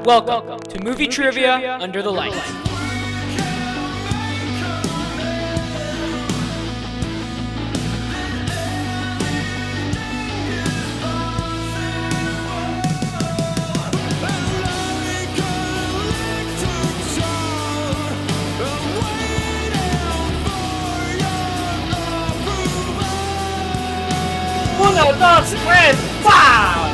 Welcome to Movie Trivia Under the Lights. Uno, dos, tres, wow!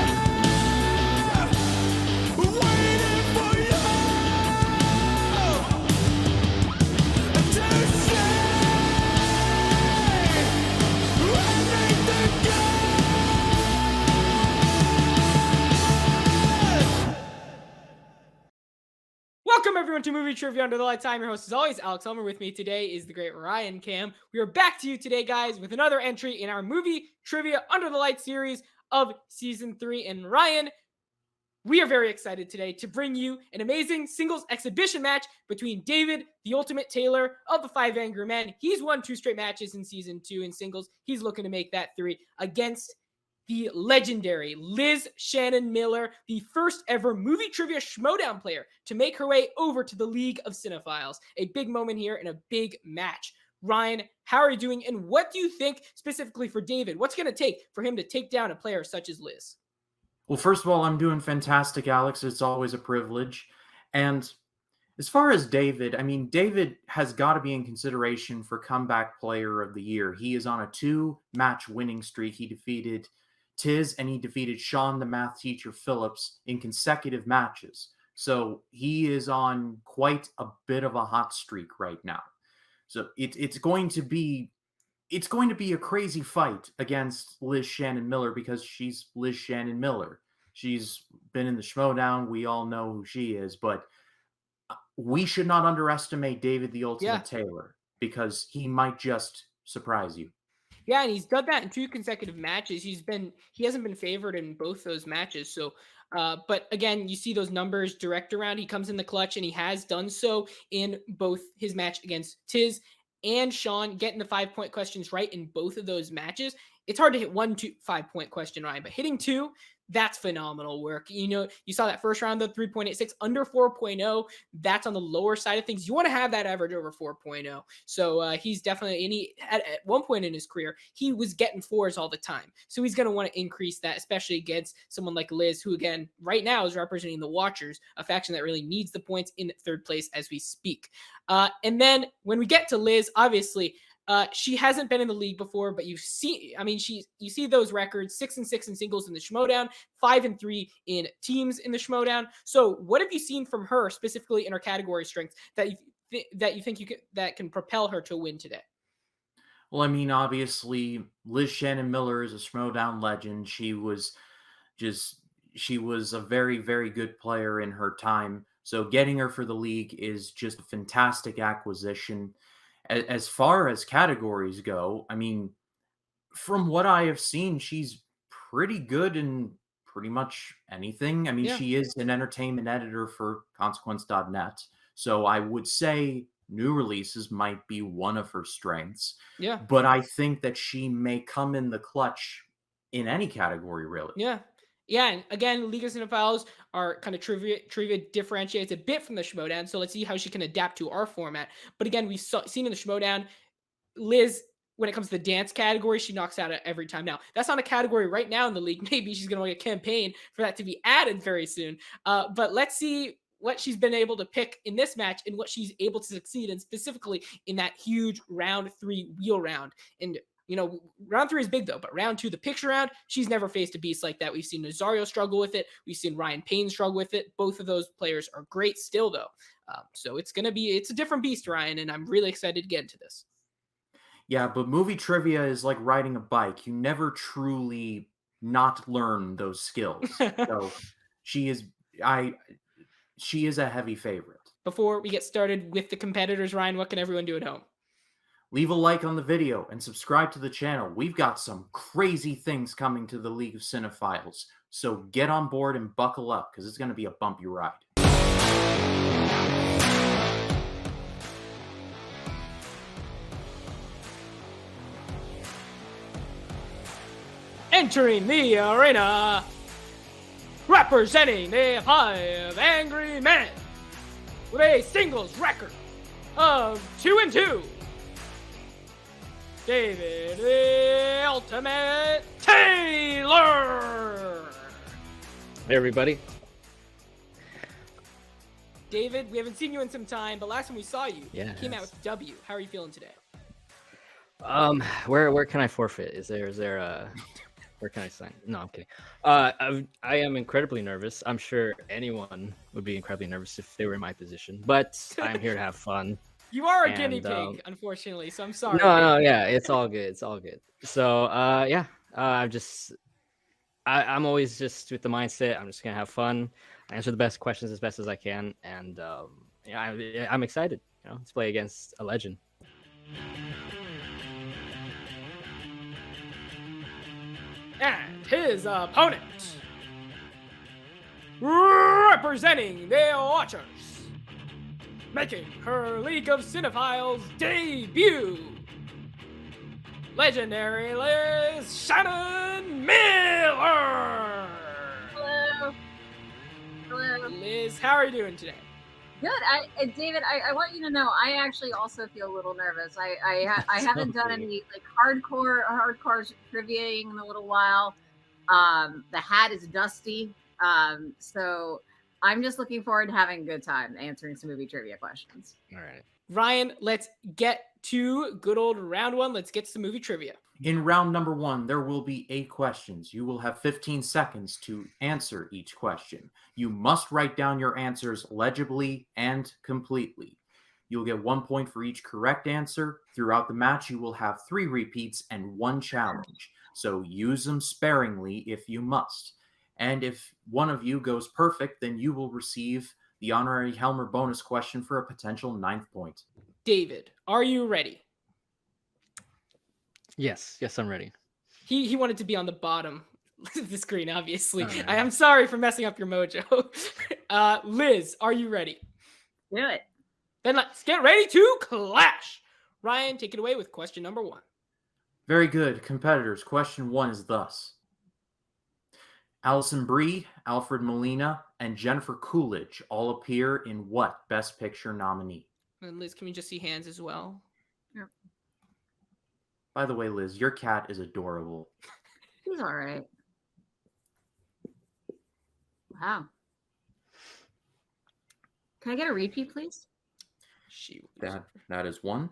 Welcome everyone to Movie Trivia Under the Lights. I'm your host as always, Alex Elmer. With me today is the great Ryan Cam. We are back to you today, guys, with another entry in our Movie Trivia Under the Lights series of Season 3. And Ryan, we are very excited today to bring you an amazing singles exhibition match between David, the Ultimate Taylor of the Five Angry Men. He's won 2 straight matches in Season 2 in singles. He's looking to make that 3 against the legendary Liz Shannon Miller, the first ever Movie Trivia Schmodown player to make her way over to the League of Cinephiles. A big moment here and a big match. Ryan, how are you doing? And what do you think specifically for David? What's going to take for him to take down a player such as Liz? Well, first of all, I'm doing fantastic, Alex. It's always a privilege. And as far as David, I mean, David has got to be in consideration for Comeback Player of the Year. He is on a 2-match winning streak. He defeated Tiz and he defeated Sean, the math teacher, Phillips in consecutive matches. So he is on quite a bit of a hot streak right now. So it's going to be a crazy fight against Liz Shannon Miller because she's Liz Shannon Miller. She's been in the Schmodown. We all know who she is, but we should not underestimate David the Ultimate Taylor because he might just surprise you. Yeah, and he's done that in 2 consecutive matches. He hasn't been favored in both those matches. So, but again, you see those numbers direct around. He comes in the clutch, and he has done so in both his match against Tiz and Sean, getting the 5-point questions right in both of those matches. It's hard to hit 1 5-point question, Ryan, but hitting 2, that's phenomenal work. You know, you saw that first round, the 3.86 under 4.0. That's on the lower side of things. You want to have that average over 4.0. So he's definitely, at one point in his career, he was getting 4s all the time. So he's going to want to increase that, especially against someone like Liz, who again, right now is representing the Watchers, a faction that really needs the points in 3rd place as we speak. And then when we get to Liz, obviously, she hasn't been in the league before, but you see those records: 6-6 in singles in the Schmodown, 5-3 in teams in the Schmodown. So what have you seen from her specifically in her category strength that you think that can propel her to a win today? Well, I mean, obviously, Liz Shannon Miller is a Schmodown legend. She was a very, very good player in her time. So getting her for the league is just a fantastic acquisition. As far as categories go, I mean, from what I have seen, she's pretty good in pretty much anything. I mean, She is an entertainment editor for consequence.net. So I would say new releases might be one of her strengths. Yeah. But I think that she may come in the clutch in any category, really. Yeah. Yeah, and again, League of Cinephiles are kind of trivia differentiates a bit from the Schmodown, so let's see how she can adapt to our format. But again, we've seen in the Schmodown, Liz, when it comes to the dance category, she knocks out every time. Now, that's not a category right now in the league. Maybe she's going to make a campaign for that to be added very soon. But let's see what she's been able to pick in this match and what she's able to succeed in, specifically in that huge round 3 wheel round. And you know, round 3 is big though, but round 2, the picture round, she's never faced a beast like that. We've seen Nazario struggle with it. We've seen Ryan Payne struggle with it. Both of those players are great still though. So it's a different beast, Ryan, and I'm really excited to get into this. Yeah, but movie trivia is like riding a bike. You never truly not learn those skills. So she is a heavy favorite. Before we get started with the competitors, Ryan, what can everyone do at home? Leave a like on the video and subscribe to the channel. We've got some crazy things coming to the League of Cinephiles. So get on board and buckle up because it's going to be a bumpy ride. Entering the arena, representing the 5 Angry Men, with a singles record of 2-2, David the Ultimate Taylor. Hey, everybody. David, we haven't seen you in some time, but last time we saw you, you came out Yes. with W. How are you feeling today? Where can I forfeit? Is there a where can I sign? No, I'm kidding. I am incredibly nervous. I'm sure anyone would be incredibly nervous if they were in my position, but I'm here to have fun. You are a And, guinea pig, unfortunately, so I'm sorry. No, yeah, it's all good. It's all good. So, I'm always just with the mindset. I'm just gonna have fun, answer the best questions as best as I can, and I'm excited. Let's play against a legend. And his opponent, representing the Watchers, making her League of Cinephiles debut, legendary Liz Shannon Miller. Hello. Hello. Liz, how are you doing today? Good. David, I want you to know I actually also feel a little nervous. I haven't done any like hardcore triviaing in a little while. The hat is dusty. So I'm just looking forward to having a good time answering some movie trivia questions. All right. Ryan, let's get to good old round one. Let's get to some movie trivia. In round number 1, there will be 8 questions. You will have 15 seconds to answer each question. You must write down your answers legibly and completely. You'll get 1 point for each correct answer. Throughout the match, you will have 3 repeats and 1 challenge. So use them sparingly if you must. And if one of you goes perfect, then you will receive the honorary Helmer bonus question for a potential 9th point. David, are you ready? Yes, I'm ready. He wanted to be on the bottom of the screen, obviously. Oh, no. I am sorry for messing up your mojo. Liz, are you ready? Do it. Then let's get ready to clash. Ryan, take it away with question number 1. Very good. Competitors, question 1 is thus. Alison Brie, Alfred Molina, and Jennifer Coolidge all appear in what Best Picture nominee? And Liz, can we just see hands as well? By the way, Liz, your cat is adorable. He's all right. Wow. Can I get a repeat, please? That is 1.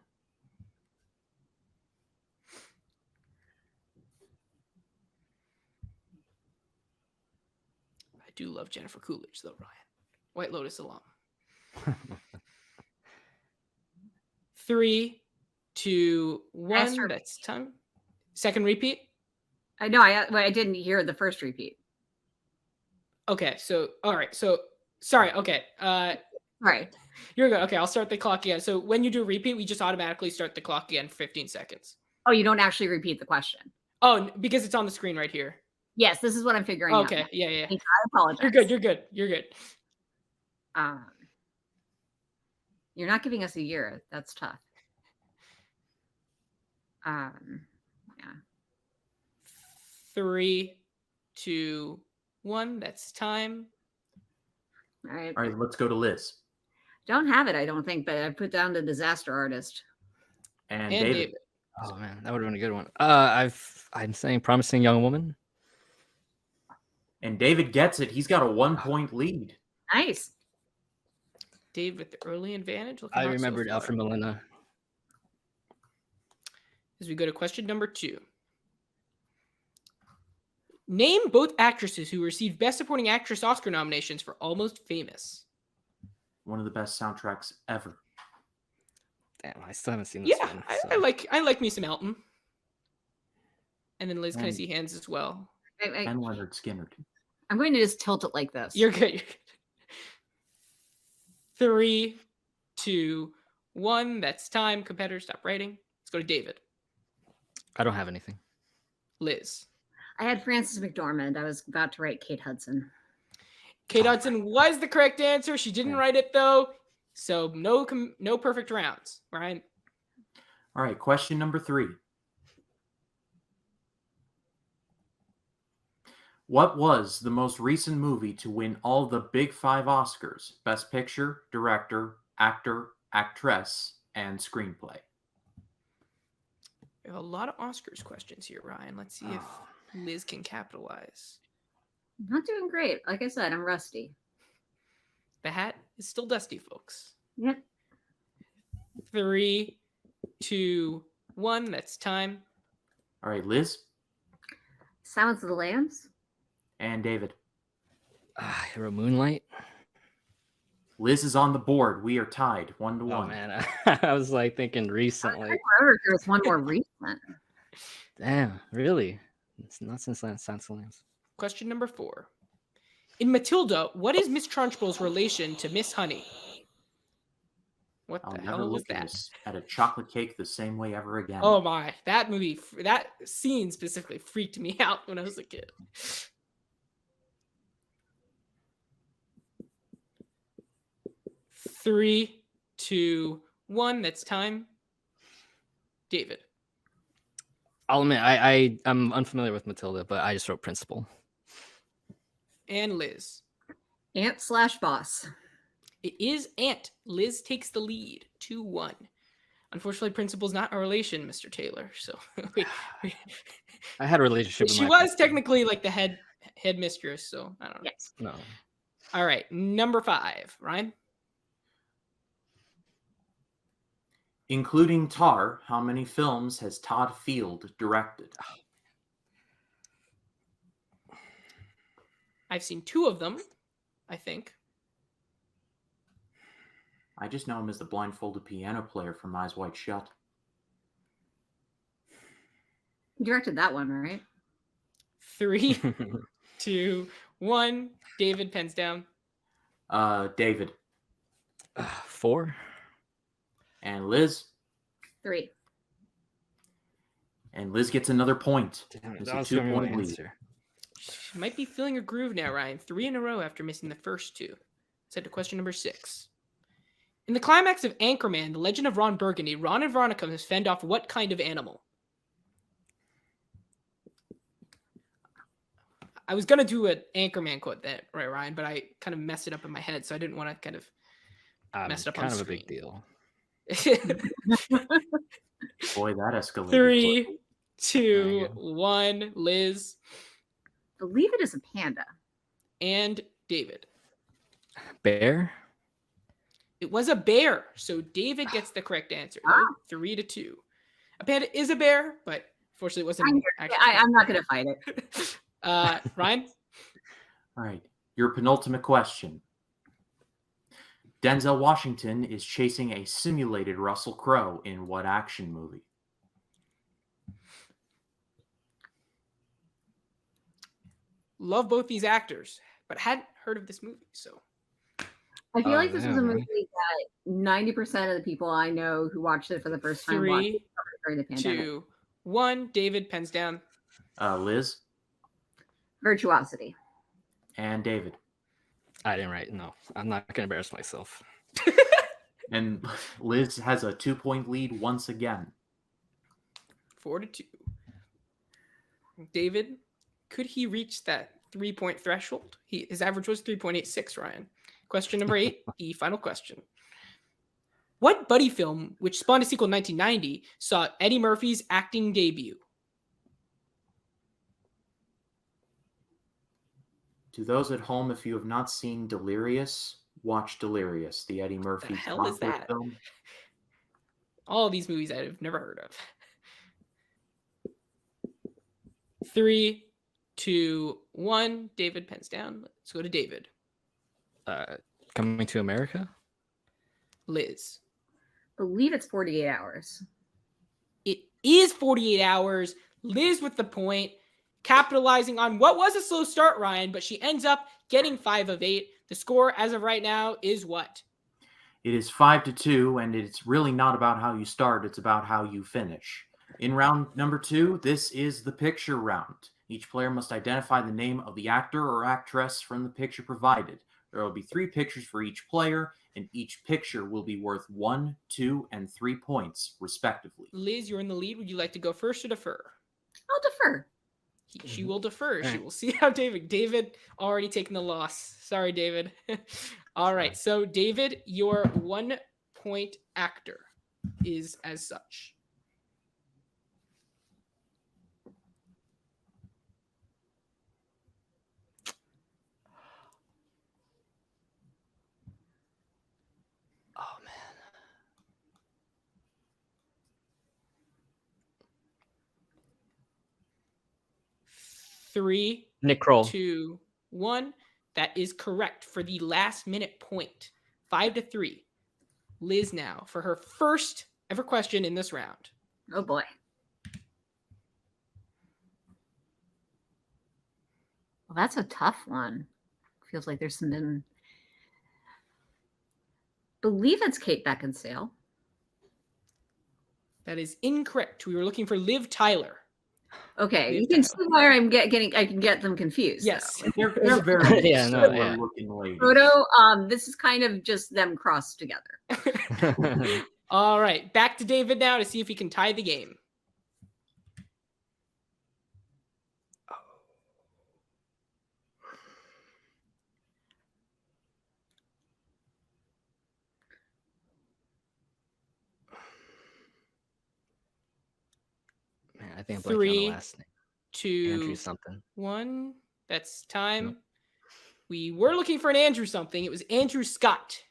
I do love Jennifer Coolidge, though, Ryan. White Lotus alum. 3, 2, 1. That's time. Second repeat? I know. I didn't hear the first repeat. Okay, so, all right. So, sorry. Okay. Right. You're good. Okay, I'll start the clock again. So when you do repeat, we just automatically start the clock again for 15 seconds. Oh, you don't actually repeat the question. Oh, because it's on the screen right here. Yes, this is what I'm figuring out. Okay, yeah. I apologize. You're good. You're not giving us a year. That's tough. Yeah. 3, 2, 1. That's time. All right. All right, let's go to Liz. Don't have it, I don't think, but I put down the disaster artist. And David. Oh man, that would have been a good one. I'm saying promising young woman. And David gets it. He's got a 1-point lead. Nice. Dave with the early advantage. I remembered Alfred Molina. As we go to question number 2. Name both actresses who received Best Supporting Actress Oscar nominations for Almost Famous. One of the best soundtracks ever. Damn, I still haven't seen this one. So. I like me some Elton. And then Liz, can I see hands as well? And Leonard Skinner. I'm going to just tilt it like this. You're good. 3, 2, 1. That's time. Competitors, stop writing. Let's go to David. I don't have anything. Liz. I had Frances McDormand. I was about to write Kate Hudson. Kate Hudson was the correct answer. She didn't write it, though. So no perfect rounds, right? All right, question number 3. What was the most recent movie to win all the big 5 Oscars? Best Picture, Director, Actor, Actress, and Screenplay. We have a lot of Oscars questions here, Ryan. Let's see if Oh. Liz can capitalize. Not doing great. Like I said, I'm rusty. The hat is still dusty, folks. Yep. 3, 2, 1. That's time. All right, Liz Silence of the Lambs. and David. I wrote Moonlight. Liz is on the board. We are tied 1-1. Oh man, I was like thinking I recently. remember if there was one more recent. Damn, really? It's not since Silence of the Lambs. Question number 4. In Matilda, what is Miss Trunchbull's relation to Miss Honey? What I'll the never hell was look that? at a chocolate cake the same way ever again. Oh my, that movie, that scene specifically freaked me out when I was a kid. Three, 2, 1. That's time. David. I'll admit, I'm unfamiliar with Matilda, but I just wrote Principal. And Liz. Ant/boss. It is Ant. Liz takes the lead, 2-1. Unfortunately, Principal's not a relation, Mr. Taylor. So I had a relationship with she my was principal. technically like the head mistress. So I don't know. Yes. No. All right, number 5, Ryan. Including Tar, how many films has Todd Field directed? I've seen 2 of them, I think. I just know him as the blindfolded piano player from Eyes Wide Shut. You directed that one, right? 3, 2, 1. David, pens down. David 4. and Liz. 3. And Liz gets another point. Damn it, It's that a was gonna be my 2-point lead. answer. She might be feeling a groove now, Ryan. 3 in a row after missing the first 2. Let's head to question number 6. In the climax of Anchorman, The Legend of Ron Burgundy, Ron and Veronica must fend off what kind of animal? I was going to do an Anchorman quote that, right, Ryan, but I kind of messed it up in my head, so I didn't want to kind of mess it up on Kind of a screen. big deal. Boy, that escalated. 3, quickly. 2, 1. Liz Believe it is a panda. and David. Bear. It was a bear, so David gets the correct answer. That was 3-2. A panda is a bear, but unfortunately, it wasn't. I'm not going to fight it. Ryan. All right, your penultimate question. Denzel Washington is chasing a simulated Russell Crowe in what action movie? Love both these actors, but hadn't heard of this movie, so. I feel like this was a yeah, movie that 90% of the people I know who watched it for the first time watched 3, it during the pandemic. 2, 1. David, pens down. Liz Virtuosity. and David. I didn't write. No, I'm not gonna embarrass myself. And Liz has a 2-point lead once again. 4-2. David, could he reach that 3-point threshold? His average was 3.86, Ryan. Question number 8, the final question. What buddy film, which spawned a sequel in 1990, saw Eddie Murphy's acting debut? To those at home, if you have not seen Delirious, watch Delirious, the Eddie Murphy hell is comfort that? film. All of these movies I've never heard of. 3, 2, 1. David, pens down. Let's go to David. Coming to America. Liz. Believe it's 48 hours. It is 48 hours. Liz with the point, capitalizing on what was a slow start, Ryan, but she ends up getting 5 of 8. The score as of right now is what? It is 5-2, and it's really not about how you start, it's about how you finish. In round number 2, this is the picture round. Each player must identify the name of the actor or actress from the picture provided. There will be 3 pictures for each player, and each picture will be worth 1, 2, and 3 points, respectively. Liz, you're in the lead. Would you like to go first or defer? I'll defer. She will defer. She Alright. will see how David already taken the loss. Sorry, David. All right. So, David, your 1 point actor is as such. Oh man. 3, Nick Kroll. 2, 1. That is correct for the last minute point. 5-3. Liz now for her first ever question in this round. Oh boy. Well, that's a tough one. Feels like there's some. Believe it's Kate Beckinsale. That is incorrect. We were looking for Liv Tyler. Okay, Liv you can Tyler. see where I'm getting. I can get them confused. Yes. They're very Yeah, no, similar yeah. looking ladies. Photo. This is kind of just them crossed together. All right. Back to David now to see if he can tie the game. Man, I think I'm blanking on the 3, last name. 2, Andrew something. 1. That's time. Nope. We were looking for an Andrew something. It was Andrew Scott.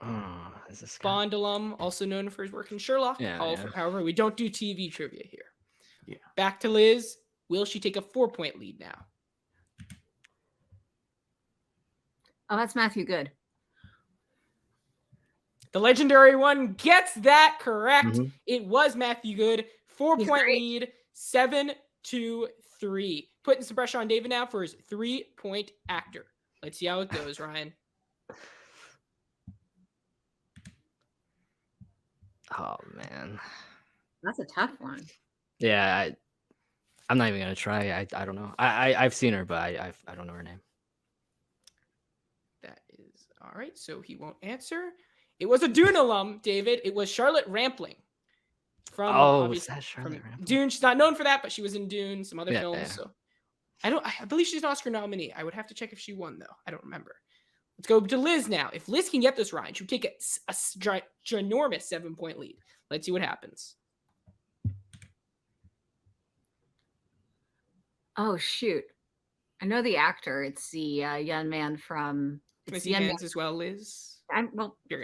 Oh, is this guy? Bond alum, also known for his work in Sherlock. Yeah. However, we don't do TV trivia here. Yeah. Back to Liz. Will she take a 4-point lead now? Oh, that's Matthew Good. The legendary one gets that correct. Mhm. It was Matthew Good. 4-point great. lead, 7-3. Putting some pressure on David now for his 3-point actor. Let's see how it goes, Ryan. Oh man. That's a tough one. Yeah, I'm not even gonna try. I don't know. I've seen her, but I don't know her name. That is all right. So he won't answer. It was a Dune alum, David. It was Charlotte Rampling. From Was that Charlotte Rampling? Dune. She's not known for that, but she was in Dune, some other films. Yeah. So I believe she's an Oscar nominee. I would have to check if she won, though. I don't remember. Let's go to Liz now. If Liz can get this right, she would take a ginormous 7-point lead. Let's see what happens. Oh shoot! I know the actor. It's the young man from. Can I It's see the young man. hands as well, Liz? Well, You're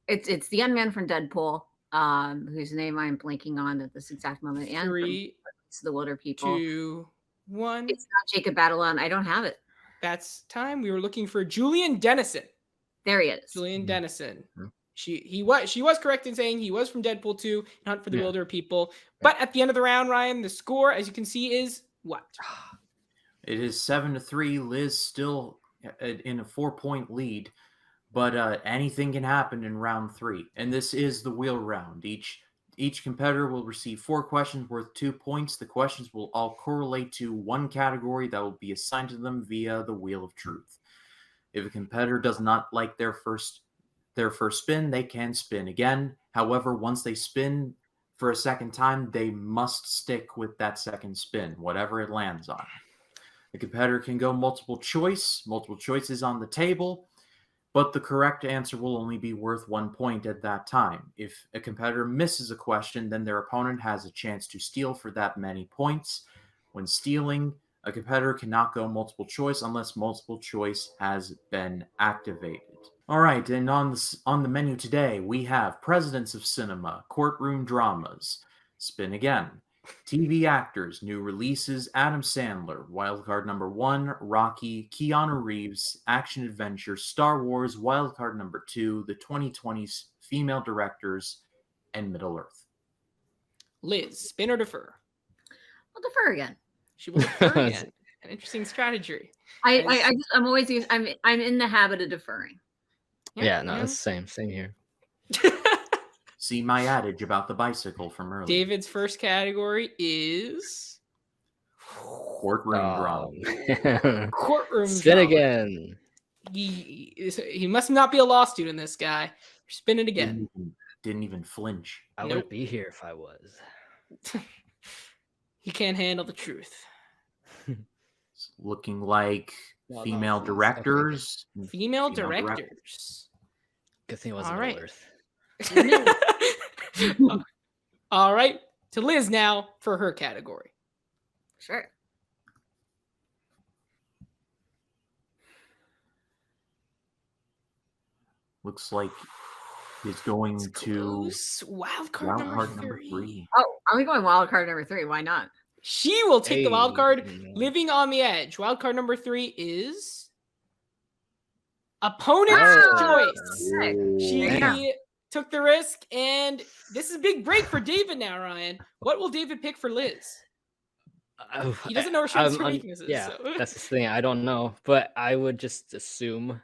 good. it's the young man from Deadpool. Whose name I'm blanking on at this exact moment. And 3, from the Wilder People. 2, 1. It's not Jacob Batalon. I don't have it. That's time. We were looking for Julian Dennison. There he is. Julian Dennison. Mhm. She was correct in saying he was from Deadpool 2 and Hunt for the Yeah. Wilder People. But at the end of the round, Ryan, the score, as you can see, is what? It is 7-3. Liz still in a 4-point lead, but anything can happen in round 3. And this is the wheel round. Each competitor will receive 4 questions worth 2 points. The questions will all correlate to one category that will be assigned to them via the Wheel of Truth. If a competitor does not like their first spin, they can spin again. However, once they spin for a second time, they must stick with that second spin, whatever it lands on. The competitor can go multiple choice. Multiple choice is on the table, but the correct answer will only be worth 1 point at that time. If a competitor misses a question, then their opponent has a chance to steal for that many points. When stealing, a competitor cannot go multiple choice unless multiple choice has been activated. All right, and on the menu today, we have Presidents of Cinema, Courtroom Dramas, Spin Again, TV Actors, New Releases, Adam Sandler, Wildcard number 1, Rocky, Keanu Reeves, Action Adventure, Star Wars, Wildcard number 2, the 2020s, Female Directors, and Middle Earth. Liz, spin or defer? I'll defer again. She will defer again. An interesting strategy. I'm always I'm in the habit of deferring. Yeah, no, it's the same here. See my adage about the bicycle from earlier. David's first category is Courtroom drama. courtroom Spin drama. again. He must not be a law student, this guy. Spin it again. Didn't even flinch. I wouldn't be here if I was. He can't handle the truth. It's looking like Well, no, female please. directors. Female Female directors. Good thing it wasn't All right. Middle Earth. All right. To Liz now for her category. Sure. Looks like he's going It's to close. Wild card wild number card number 3. Oh, are we going wild card number 3? Why not? She will take the wild Hey, card, man. living on the edge. Wild card number 3 is opponent's Oh. choice. Sick. She Damn. took the risk, and this is a big break for David now, Ryan. What will David pick for Liz? He doesn't know her strengths or weaknesses. Yeah, So. that's the thing. I don't know, but I would just assume.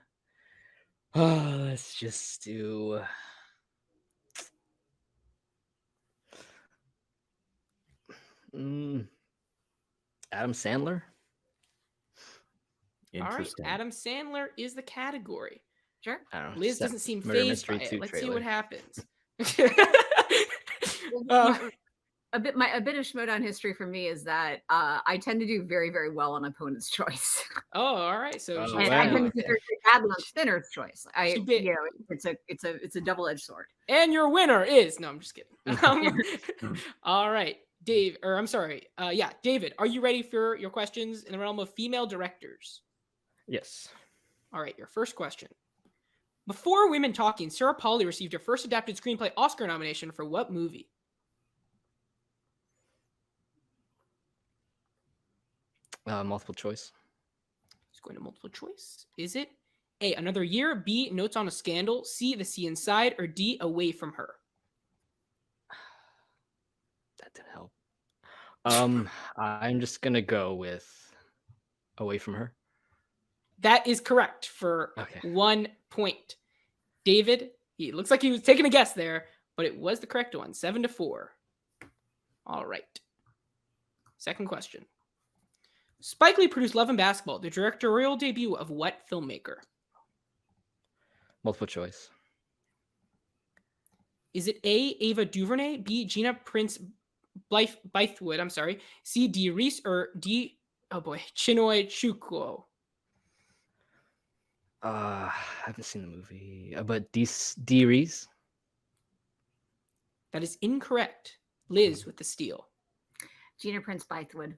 Let's just do. Adam Sandler. All right, Interesting. Adam Sandler is the category. Sure. I don't know, Liz Seth doesn't seem Murder phased Mystery by it. 2 Let's see trailer. what happens. A bit of Schmodown history for me is that I tend to do very, very well on opponent's choice. Oh, all right. So Oh, she's And wow. I tend to do very badly on spinner's choice. She bit- It's a double-edged sword. And your winner is no, I'm just kidding. All right, Dave, or I'm sorry, David, are you ready for your questions in the realm of female directors? Yes. All right, your first question. Before Women Talking, Sarah Polley received her first adapted screenplay Oscar nomination for what movie? Multiple choice. It's going to multiple choice. Is it A, Another Year, B, Notes on a Scandal, C, The Sea Inside, or D, Away from Her? That didn't help. I'm just gonna go with Away from Her. That is correct for Okay. 1 point. David, he looks like he was taking a guess there, but it was the correct one, 7-4. All right. Second question. Spike Lee produced Love and Basketball, the directorial debut of what filmmaker? Multiple choice. Is it A, Ava DuVernay, B, Gina Prince Bythewood, C, Dee Reese, or D, Chinoi Chukwuo? I haven't seen the movie, but D. Reese. That is incorrect. Liz with the steal. Gina Prince Bythewood.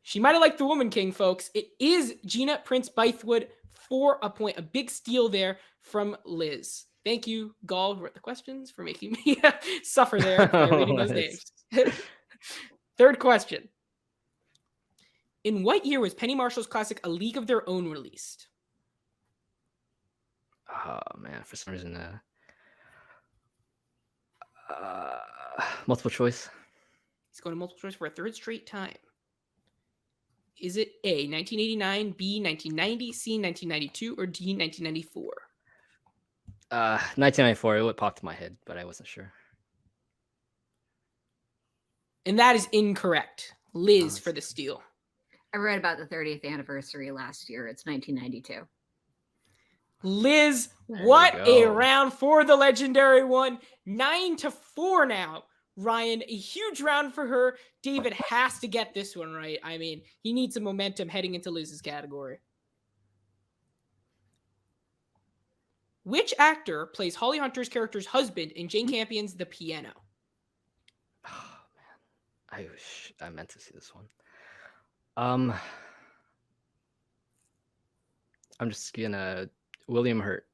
She might have liked The Woman King, folks. It is Gina Prince Bythewood for a point. A big steal there from Liz. Thank you, Gall, who wrote the questions, for making me suffer there by reading those names. Third question. In what year was Penny Marshall's classic A League of Their Own released? Oh man, for some reason, multiple choice. He's going to multiple choice for a third straight time. Is it A, 1989, B, 1990, C, 1992, or D, 1994? 1994. It would pop to my head, but I wasn't sure. And that is incorrect. Liz for the steal. I read about the 30th anniversary last year. It's 1992. Liz, There what you a go. round for the legendary one. 9-4 now. Ryan, a huge round for her. David has to get this one right. I mean, he needs some momentum heading into Liz's category. Which actor plays Holly Hunter's character's husband in Jane Campion's The Piano? Oh man, I meant to see this one. I'm just gonna William Hurt.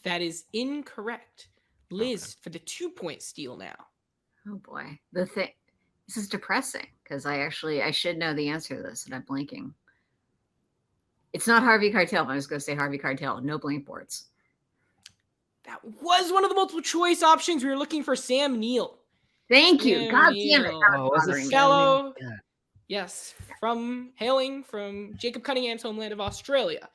That is incorrect. Liz for the 2-point steal now. Oh boy. This is depressing because I should know the answer to this and I'm blanking. It's not Harvey Keitel, but I was going to say Harvey Keitel. No blank boards. That was one of the multiple choice options. We were looking for Sam Neill. Thank you. Sam God damn it. Neill. That Oh, was was it bothering me. Fellow, Yeah. yes, hailing from Jacob Cunningham's homeland of Australia.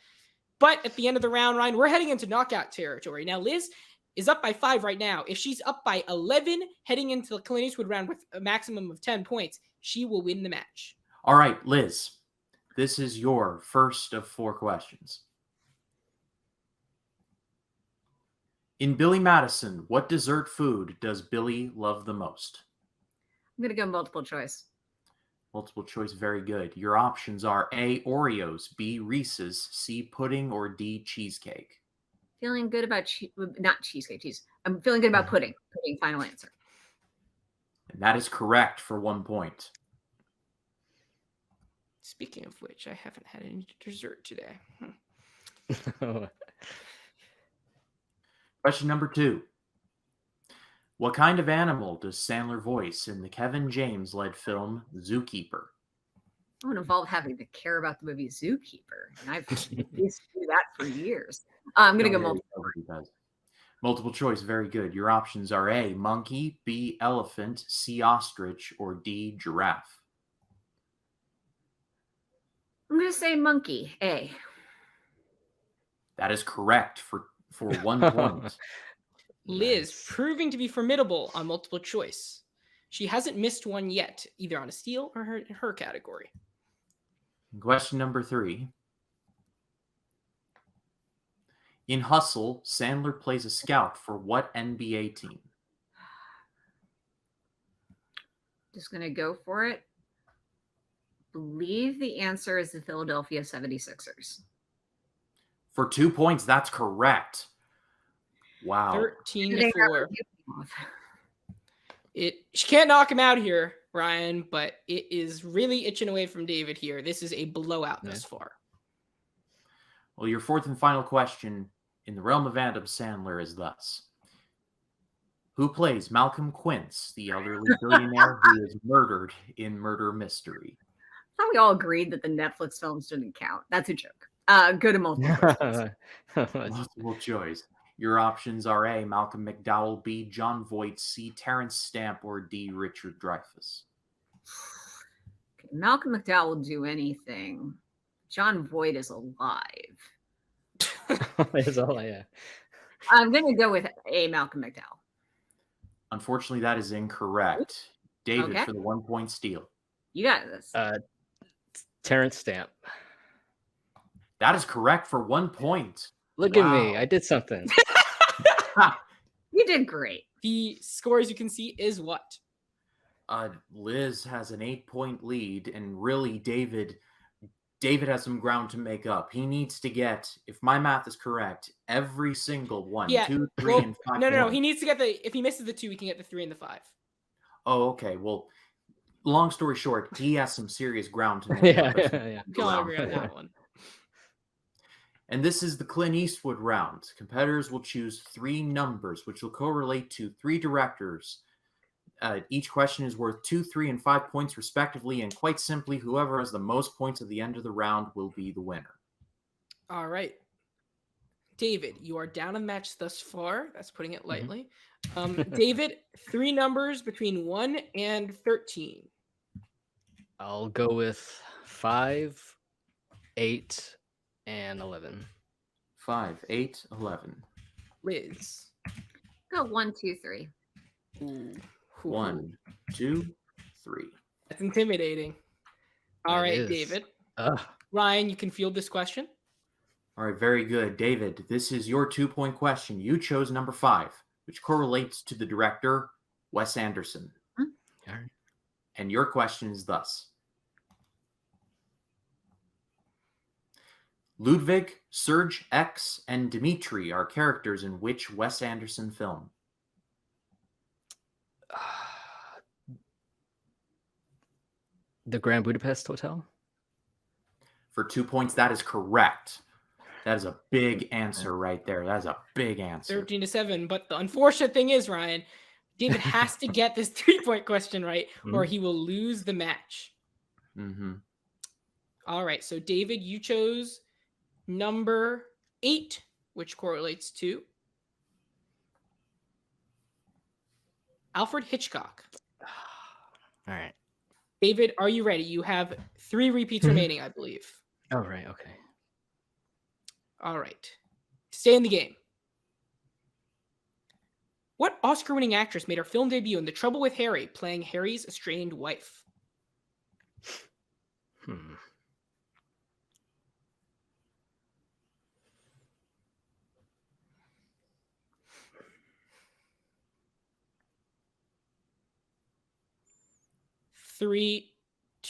But at the end of the round, Ryan, we're heading into knockout territory. Now, Liz is up by 5 right now. If she's up by 11 heading into the Clint Eastwood round with a maximum of 10 points, she will win the match. All right, Liz, this is your first of 4 questions. In Billy Madison, what dessert food does Billy love the most? I'm going to go multiple choice. Multiple choice, very good. Your options are A, Oreos, B, Reese's, C, pudding, or D, cheesecake. Feeling good about not cheesecake, cheese. I'm feeling good about pudding. Pudding, final answer. And that is correct for 1 point. Speaking of which, I haven't had any dessert today. Question number 2. What kind of animal does Sandler voice in the Kevin James-led film Zookeeper? It would involve having to care about the movie Zookeeper, and I've used to do that for years. I'm gonna go multiple. Multiple choice, very good. Your options are A, monkey, B, elephant, C, ostrich, or D, giraffe. I'm gonna say monkey. A. That is correct for 1 point. Liz, proving to be formidable on multiple choice. She hasn't missed one yet, either on a steal or her category. Question number 3. In Hustle, Sandler plays a scout for what NBA team? Just gonna go for it. Believe the answer is the Philadelphia 76ers. For 2 points, that's correct. Wow. 13-4. She can't knock him out here, Ryan, but it is really itching away from David here. This is a blowout thus far. Well, your fourth and final question in the realm of Adam Sandler is thus. Who plays Malcolm Quince, the elderly billionaire who is murdered in Murder Mystery? I thought we all agreed that the Netflix films didn't count. That's a joke. Go to multiple choice. Multiple choice. Your options are A, Malcolm McDowell, B, John Voight, C, Terrence Stamp, or D, Richard Dreyfuss. Okay, Malcolm McDowell will do anything. John Voight is alive. Is all, yeah. I'm going to go with A, Malcolm McDowell. Unfortunately, that is incorrect. David for the 1 point steal. You got this. Terrence Stamp. That is correct for 1 point. Look at me. I did something. You did great. The score, as you can see, is what? Liz has an 8-point lead, and really, David has some ground to make up. He needs to get, if my math is correct, every single one. Yeah. 2, 3, and 5. No. He needs to get if he misses the 2, he can get the 3 and the 5. Oh, okay. Well, long story short, he has some serious ground to make up. Yeah. Can't agree on that one. And this is the Clint Eastwood round. Competitors will choose 3 numbers, which will correlate to 3 directors. Each question is worth 2, 3, and 5 points respectively, and quite simply, whoever has the most points at the end of the round will be the winner. All right. David, you are down a match thus far. That's putting it lightly. David, 3 numbers between 1 and 13. I'll go with 5, 8, and 11. 5, 8, 11. Liz. Go 1, 2, 3. Ooh. 1, 2, 3. That's intimidating. All right, David. Ryan, you can field this question. All right, very good. David, this is your 2-point question. You chose number 5, which correlates to the director, Wes Anderson. All right. And your question is thus. Ludwig, Serge X, and Dimitri are characters in which Wes Anderson film? The Grand Budapest Hotel? For 2 points, that is correct. That is a big answer right there. That is a big answer. 13-7. But the unfortunate thing is, Ryan, David has to get this 3-point question right, or he will lose the match. Mm-hmm. All right. So, David, you chose number 8, which correlates to Alfred Hitchcock. All right. David, are you ready? You have 3 repeats remaining, I believe. Oh, right. Okay. All right. Stay in the game. What Oscar-winning actress made her film debut in The Trouble with Harry, playing Harry's estranged wife? Three,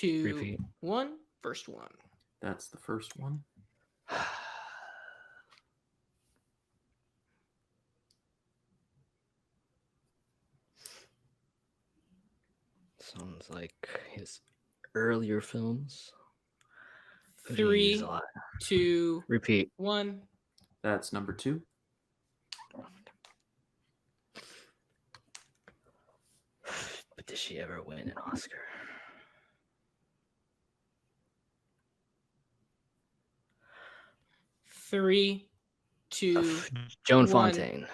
2, Repeat. 1. First one. That's the first one. Sounds like his earlier films. Jeez, 3, a lot. 2, Repeat. 1. That's number 2. But did she ever win an Oscar? Three, 2, Joan 1. Fontaine.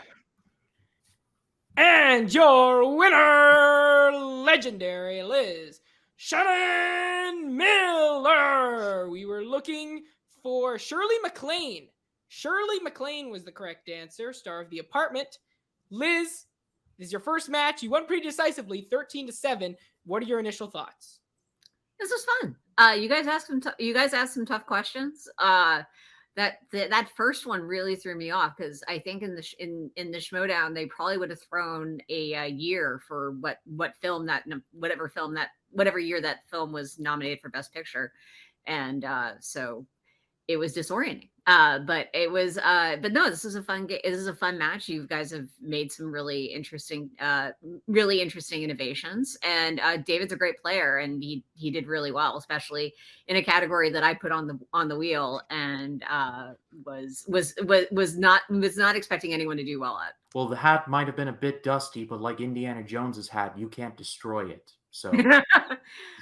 And your winner, legendary Liz Shannon Miller. We were looking for Shirley MacLaine. Shirley MacLaine was the correct answer, star of The Apartment. Liz, this is your first match. You won pretty decisively, 13-7. What are your initial thoughts? This was fun. You guys asked some tough questions. That first one really threw me off because I think in the Schmodown they probably would have thrown a year for whatever year that film was nominated for Best Picture, and so it was disorienting. But no, this is a fun game. This is a fun match. You guys have made some really interesting innovations. And David's a great player, and he did really well, especially in a category that I put on the wheel, and was not expecting anyone to do well at. Well, the hat might have been a bit dusty, but like Indiana Jones's hat, you can't destroy it. So,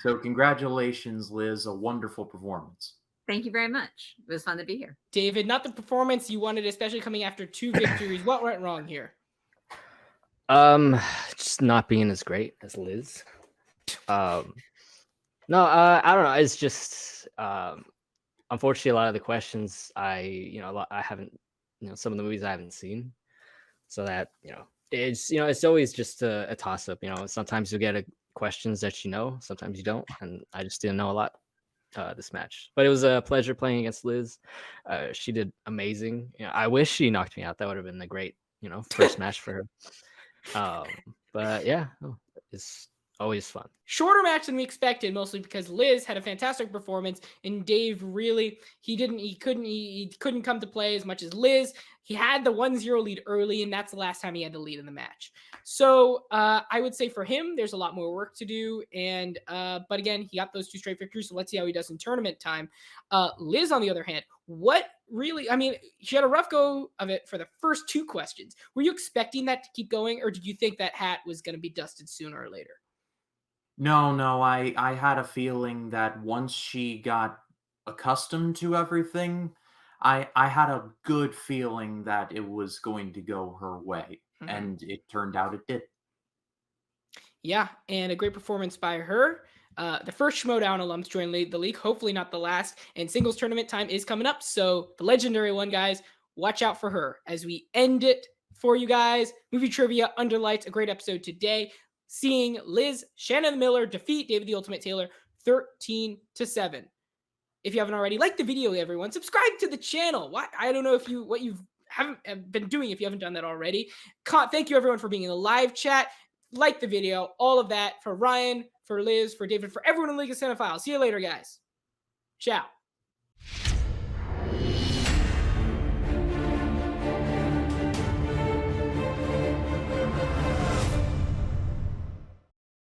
so congratulations, Liz. A wonderful performance. Thank you very much. It was fun to be here. David, not the performance you wanted, especially coming after 2 victories. What went wrong here? Just not being as great as Liz. No, I don't know. It's just unfortunately a lot of the questions I haven't, some of the movies I haven't seen. So that, it's always just a toss up, sometimes you'll get questions that sometimes you don't, and I just didn't know a lot this match. But it was a pleasure playing against Liz. She did amazing. I wish she knocked me out. That would have been a great, first match for her. But yeah, it's always fun. Shorter match than we expected, mostly because Liz had a fantastic performance and Dave really he couldn't come to play as much as Liz. He had the 1-0 lead early, and that's the last time he had to lead in the match. So I would say for him, there's a lot more work to do. And but again, he got those 2 straight victories. So let's see how he does in tournament time. Liz, on the other hand, she had a rough go of it for the first 2 questions. Were you expecting that to keep going, or did you think that hat was going to be dusted sooner or later? No, I had a feeling that once she got accustomed to everything, I had a good feeling that it was going to go her way, and it turned out it did. Yeah, and a great performance by her. The first Schmodown alums join the league, hopefully not the last, and singles tournament time is coming up, so the legendary one, guys, watch out for her as we end it for you guys. Movie trivia under lights, a great episode today, seeing Liz Shannon Miller defeat David the Ultimate Taylor 13-7. If you haven't already, like the video, everyone. Subscribe to the channel. I don't know what you haven't been doing if you haven't done that already. Thank you, everyone, for being in the live chat. Like the video, all of that for Ryan, for Liz, for David, for everyone in League of Cinephiles. See you later, guys. Ciao.